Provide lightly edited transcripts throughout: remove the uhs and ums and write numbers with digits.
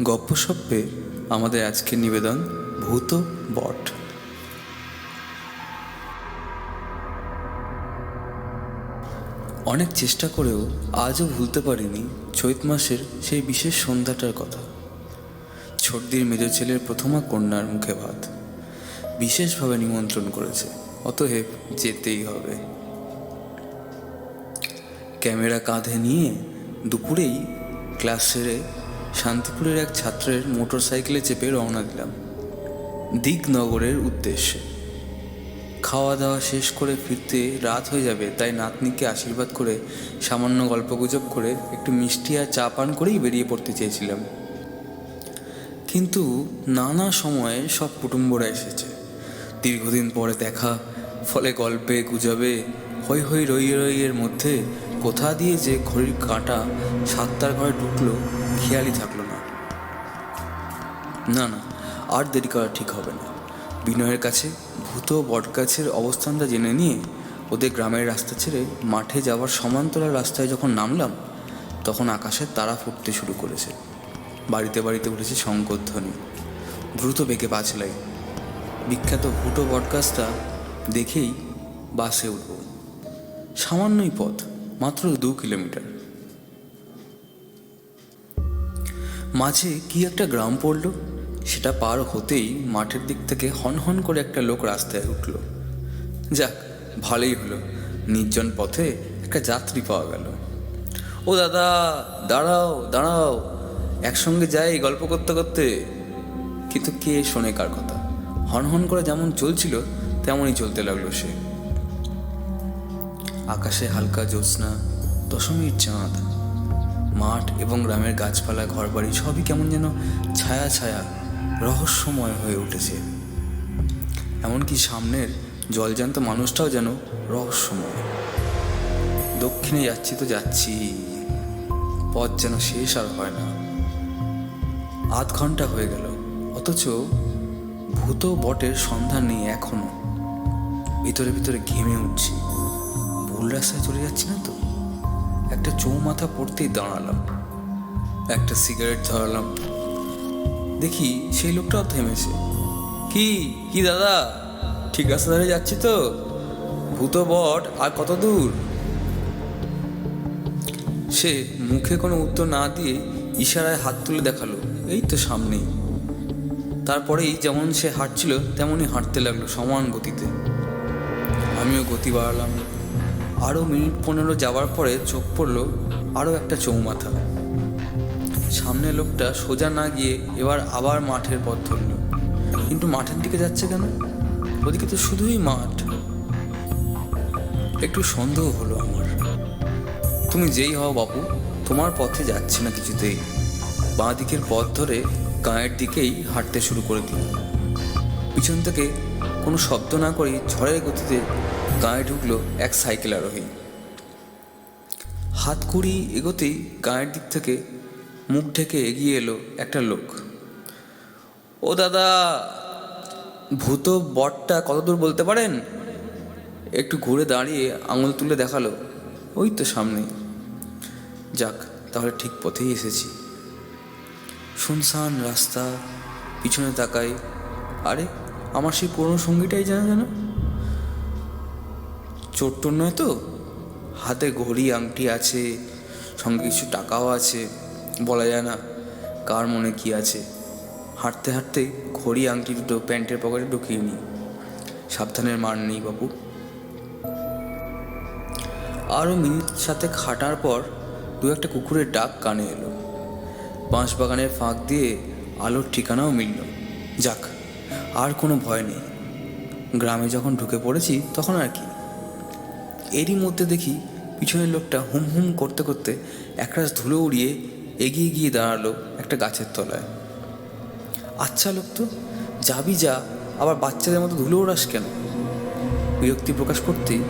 গপ্পসপ্পে আমাদের আজকের নিবেদন ভূত বট। অনেক চেষ্টা করেও আজও ভুলতে পারিনি চৈত মাসের সেই বিশেষ সন্ধ্যাটার কথা। ছর্দির মেজ ছেলের প্রথমা কন্যার মুখে ভাত, বিশেষভাবে নিমন্ত্রণ করেছে, অতএব যেতেই হবে। ক্যামেরা কাঁধে নিয়ে দুপুরেই ক্লাস সেরে শান্তিপুরের এক ছাত্রের মোটর সাইকেলে চেপে রওনা দিলাম দিকনগরের উদ্দেশ্যে। খাওয়া দাওয়া শেষ করে ফিরতে রাত হয়ে যাবে, তাই নাতনিকে আশীর্বাদ করে সামান্য গল্পগুজব করে একটু মিষ্টি আর চা পান করেই বেরিয়ে পড়তে চেয়েছিলাম। কিন্তু নানা সময়ে সব কুটুম্বরা এসেছে, দীর্ঘদিন পরে দেখা, ফলে গল্পে গুজবে হৈ হৈ রইয়ে রইয়ের মধ্যে কোথা দিয়ে যে ঘড়ির কাঁটা 7টার ঘরে ঢুকলো খেয়ালই থাকলো না। না না, আর দেরি করা ঠিক হবে না। বিনয়ের কাছে ভূত বটগাছের অবস্থানটা জেনে নিয়ে ওদের গ্রামের রাস্তা ছেড়ে মাঠে যাওয়ার সমান্তরাল রাস্তায় যখন নামলাম, তখন আকাশের তারা ফুটতে শুরু করেছে। বাড়িতে বাড়িতে উঠেছে শঙ্করধ্বনি। দ্রুত বেঁকে পা ছেলাই। বিখ্যাত ভূত বটগাছটা দেখেই বাসে উঠব। সামান্যই পথ, মাত্র 2 কিলোমিটার। মাঝে কি একটা গ্রাম পড়ল, সেটা পার হতেই মাঠের দিক থেকে হন করে একটা লোক রাস্তায় উঠল। যাক, ভালোই হলো, নির্জন পথে একটা যাত্রী পাওয়া গেল। ও দাদা, দাঁড়াও দাঁড়াও, একসঙ্গে যাই গল্প করতে করতে। কিন্তু কে শোনে কার কথা? হন করে যেমন চলছিল তেমনই চলতে লাগলো সে। আকাশে হালকা জ্যোৎস্না, দশমীর চাঁদ, মাঠ এবং গ্রামের গাছপালা ঘরবাড়ি সবই কেমন যেন ছায়া ছায়া রহস্যময় হয়ে উঠেছে। এমনকি সামনের জলজ্যান্ত মানুষটাও যেন রহস্যময়। দক্ষিণে যাচ্ছি তো যাচ্ছি, পথ যেন শেষ আর হয় না। আধ ঘন্টা হয়ে গেল, অথচ ভূত বটের সন্ধান নেই এখনো। ভিতরে ভিতরে ঘেমে উঠছি। ভুল রাস্তায় চলে যাচ্ছি না তো? একটা চৌমাথা পড়তেই দাঁড়ালাম, একটা সিগারেট ধরালাম। দেখি সেই লোকটাও থেমেছে। কি কি দাদা, ঠিক রাস্তা ধরে যাচ্ছি তো? ভূত বট আর কত দূর? সে মুখে কোনো উত্তর না দিয়ে ইশারায় হাত তুলে দেখালো, এই তো সামনেই। তারপরেই যেমন সে হাঁটছিল তেমনই হাঁটতে লাগলো সমান গতিতে। আমিও গতি বাড়ালাম। আরও মিনিট 15 যাওয়ার পরে চোখ পড়ল আরও একটা চৌমাথা। সামনে লোকটা সোজা না গিয়ে এবার আবার মাঠের পথ ধরল। কিন্তু মাঠের দিকে যাচ্ছে কেন? ওদিকে তো শুধুই মাঠ। একটু সন্দেহ হলো আমার। তুমি যেই হও বাপু, তোমার পথে যাচ্ছে না কিছুতেই। বাঁ দিকের পথ ধরে গাঁয়ের দিকেই হাঁটতে শুরু করে দিল। পিছন থেকে কোনো শব্দ না করেই ঝড়ের গতিতে গাঁয়ে ঢুকলো এক সাইকেল আরোহী। হাত কুড়ি এগোতেই গাঁয়ের দিক থেকে মুখ ঢেকে এগিয়ে এলো একটা লোক। ও দাদা, ভূত বটটা কত দূর বলতে পারেন? একটু ঘুরে দাঁড়িয়ে আঙুল তুলে দেখালো, ওই তো সামনেই। যাক, তাহলে ঠিক পথেই এসেছি। শুনশান রাস্তা, পিছনে তাকাই, আরে আমার সেই পুরনো সঙ্গীটাই জানা জানা। চোট্টর নয় তো? হাতে ঘড়ি আংটি আছে, সঙ্গে কিছু টাকাও আছে। বলা যায় না কার মনে কি আছে। হাঁটতে হাঁটতে ঘড়ি আংটি দুটো প্যান্টের পকেটে ঢুকিয়ে নিই। সাবধানের মার নেই বাবু। আরও মিনিট সাথে হাঁটার পর 2-1 কুকুরের ডাক কানে এলো। বাঁশবাগানের ফাঁক দিয়ে আলোর ঠিকানাও মিলল। যাক, আর কোনো ভয় নেই। গ্রামে যখন ঢুকে পড়েছি তখন আর কি। এরই মধ্যে দেখি পিছনের লোকটা হুম করতে করতে একরাশ ধুলো উড়িয়ে এগিয়ে গিয়ে দাঁড়ালো একটা গাছের তলায়। আচ্ছা লোক তো, যাবি যা, আবার বাচ্চাদের মতো ধুলো ওড়াস কেন? বিরক্তি প্রকাশ করতেই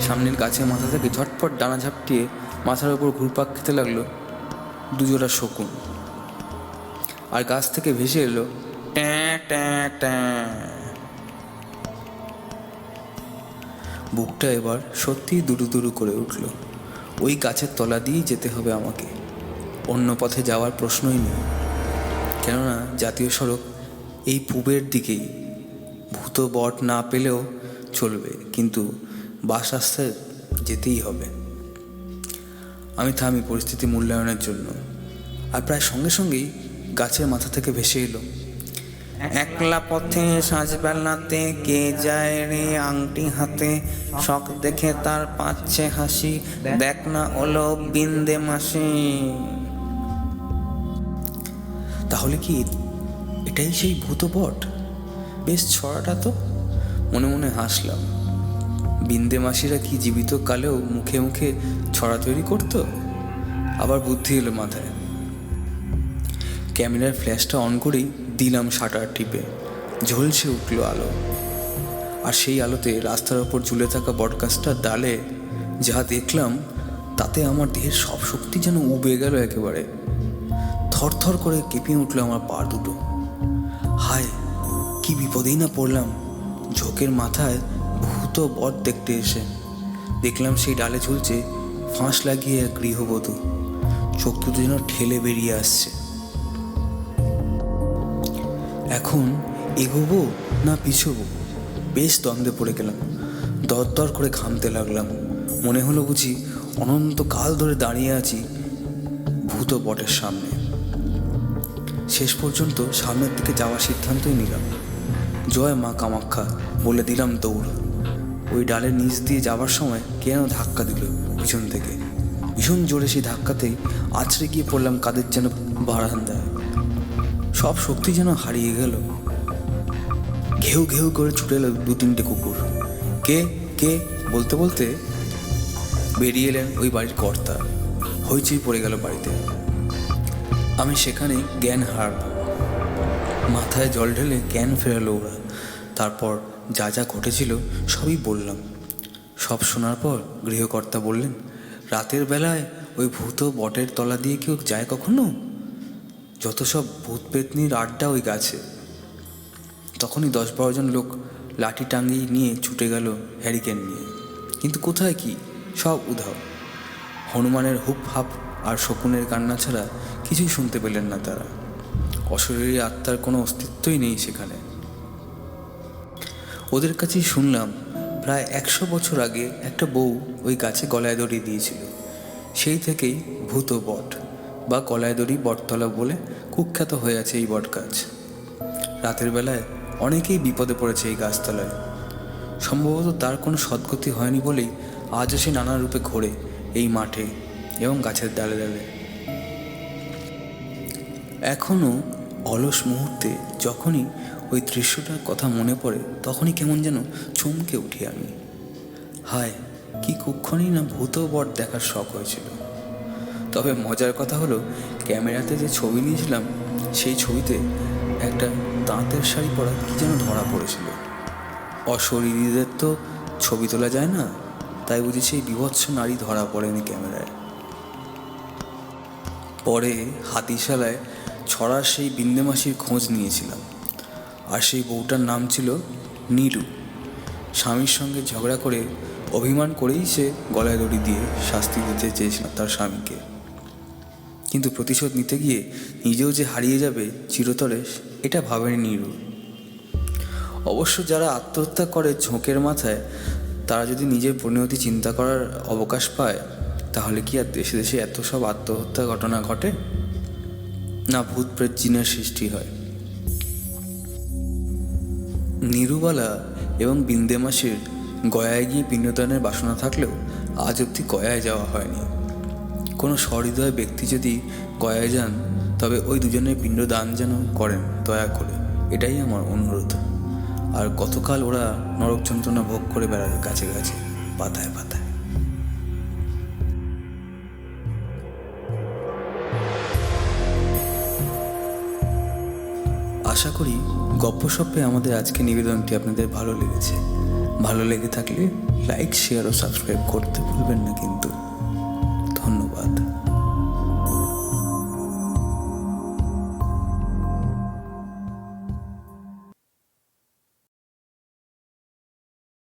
সামনের গাছের মাথা থেকে ঝটপট ডানা ঝাপটিয়ে মাথার ওপর ঘুরপাক খেতে লাগলো 2 জোড়া শকুন। আর গাছ থেকে ভেসে এলো ট্যাঁ ট্যাঁ ট্যাঁ। বুকটা এবার সত্যিই দুরু করে উঠল। ওই গাছের তলা দিয়েই যেতে হবে আমাকে, অন্য পথে যাওয়ার প্রশ্নই নেই। কেননা জাতীয় সড়ক এই পূবের দিকেই। ভূত বট না পেলেও চলবে, কিন্তু বাস রাস্তায় যেতেই হবে। আমি থামি পরিস্থিতি মূল্যায়নের জন্য, আর প্রায় সঙ্গে সঙ্গেই গাছের মাথা থেকে ভেসে এলো, একলা পথে সাজবেলাতে কে যায় রে আংটি হাতে, শখ দেখে তার পাচ্ছে হাসি, দেখ না ওলো বিন্দে মাসি। তাহলে কি এটাই সেই ভূত বট? বেশ ছড়াটা তো। মনে মনে হাসলাম। বিন্দে মাসিরা কি জীবিত কালেও মুখে মুখে ছড়া তৈরি করতো? আবার বুদ্ধি এলো মাথায়। ক্যামেরার ফ্ল্যাশটা অন করেই দিলাম শাটার টিপে। ঝলসে উঠলো আলো, আর সেই আলোতে রাস্তার ওপর ঝুলে থাকা বটগাছটার ডালে যা দেখলাম তাতে আমার দেহের সব শক্তি যেন উবে গেল একেবারে। থরথর করে কেঁপে উঠলো আমার পা দুটো। হায়, কি বিপদেই না পড়লাম। ঝোঁকের মাথায় ভূত বট দেখতে এসে দেখলাম সেই ডালে ঝুলছে ফাঁস লাগিয়ে এক গৃহবধূ। চোখ দুটো যেন ঠেলে বেরিয়ে আসছে। এখন এগোবো না পিছোবো, বেশ দ্বন্দ্বে পড়ে গেলাম। দরদর করে ঘামতে লাগলাম। মনে হলো বুঝি অনন্তকাল ধরে দাঁড়িয়ে আছি ভূত বটের সামনে। শেষ পর্যন্ত সামনের দিকে যাওয়ার সিদ্ধান্তই নিলাম। জয় মা কামাখ্যা বলে দিলাম দৌড়। ওই ডালের নিচ দিয়ে যাওয়ার সময় কে যেন ধাক্কা দিল পিছন থেকে। ভীষণ জোরে সেই ধাক্কাতেই আছড়ে গিয়ে পড়লাম কাদের যেন বারান্দায়। সব শক্তি যেন হারিয়ে গেল। ঘেউ ঘেউ করে ছুটে এলো 2-3টে কুকুর। কে কে বলতে বলতে বেরিয়ে এলেন ওই বাড়ির কর্তা। হইচই পড়ে গেল বাড়িতে। আমি সেখানে জ্ঞান হারালাম। মাথায় জল ঢেলে জ্ঞান ফেরালো ওরা। তারপর যা যা ঘটেছিল সবই বললাম। সব শোনার পর গৃহকর্তা বললেন, রাতের বেলায় ওই ভূত বটের তলা দিয়ে কেউ যায় কখনো? যত সব ভূত পেতনির আড্ডা ওই গাছে। তখনই 10-12 জন লোক লাঠি টাঙ্গি নিয়ে ছুটে গেল হ্যারিকেন নিয়ে। কিন্তু কোথায় কি, সব উধাও। হনুমানের হুপ হাপ আর শকুনের কান্না ছাড়া কিছুই শুনতে পেলেন না তারা। অশরীরী আত্মার কোনো অস্তিত্বই নেই সেখানে। ওদের কাছেই শুনলাম প্রায় 100 বছর আগে একটা বউ ওই গাছে গলায় দড়ি দিয়েছিল। সেই থেকেই ভূত বট বা গলায় দড়ি বটতলা বলে কুখ্যাত হয়ে আছে এই বট গাছ। রাতের বেলায় অনেকেই বিপদে পড়েছে এই গাছতলায়। সম্ভবত তার কোনো সদ্গতি হয়নি বলেই আজও সে নানা রূপে ঘোরে এই মাঠে এবং গাছের ডালে ডালে। এখনও অলস মুহূর্তে যখনই ওই দৃশ্যটার কথা মনে পড়ে তখনই কেমন যেন চমকে উঠি আমি। হায়, কি কুক্ষণই না ভূত বট দেখার শখ হয়েছিল। তবে মজার কথা হলো, ক্যামেরাতে যে ছবি নিয়েছিলাম সেই ছবিতে একটা তাঁতের শাড়ি পরা কি যেন ধরা পড়েছিল। অশরীরীদের তো ছবি তোলা যায় না, তাই বুঝি সেই বীভৎস নারী ধরা পড়েনি ক্যামেরায়। পরে হাতিশালায় ছড়ার সেই বিন্দে মাসির খোঁজ নিয়েছিলাম, আর সেই বউটার নাম ছিল নীরু। স্বামীর সঙ্গে ঝগড়া করে অভিমান করেই সে গলায় দড়ি দিয়ে শাস্তি দিতে চেয়েছিল তার স্বামীকে। কিন্তু প্রতিশোধ নিতে গিয়ে নিজেও যে হারিয়ে যাবে চিরতরে এটা ভাবেনি নীরু। অবশ্য যারা আত্মহত্যা করে ঝোঁকের মাথায়, তারা যদি নিজের পরিণতি চিন্তা করার অবকাশ পায়, তাহলে কি আর দেশে দেশে এত সব আত্মহত্যা ঘটনা ঘটে না ভূত প্রেত জিনের সৃষ্টি হয়? নীরুবালা এবং বিন্দে মাসির গয়ায় গিয়ে পিণ্ডদানের বাসনা থাকলেও আজ অবধি গয়ায় যাওয়া হয়নি। কোনো সহৃদয় ব্যক্তি যদি গয়ায় যান তবে ওই দুজনের পিণ্ডদান যেন করেন দয়া করে, এটাই আমার অনুরোধ। আর গতকাল ওরা নরক যন্ত্রণা ভোগ করে বেড়াবে গাছে গাছে, পাতায় পাতায়। আশা করি গপ্পসপ্পে আমাদের আজকের নিবেদনটি আপনাদের ভালো লেগেছে। ভালো লেগে থাকলে লাইক, শেয়ার ও সাবস্ক্রাইব করতে ভুলবেন না কিন্তু। ধন্যবাদ।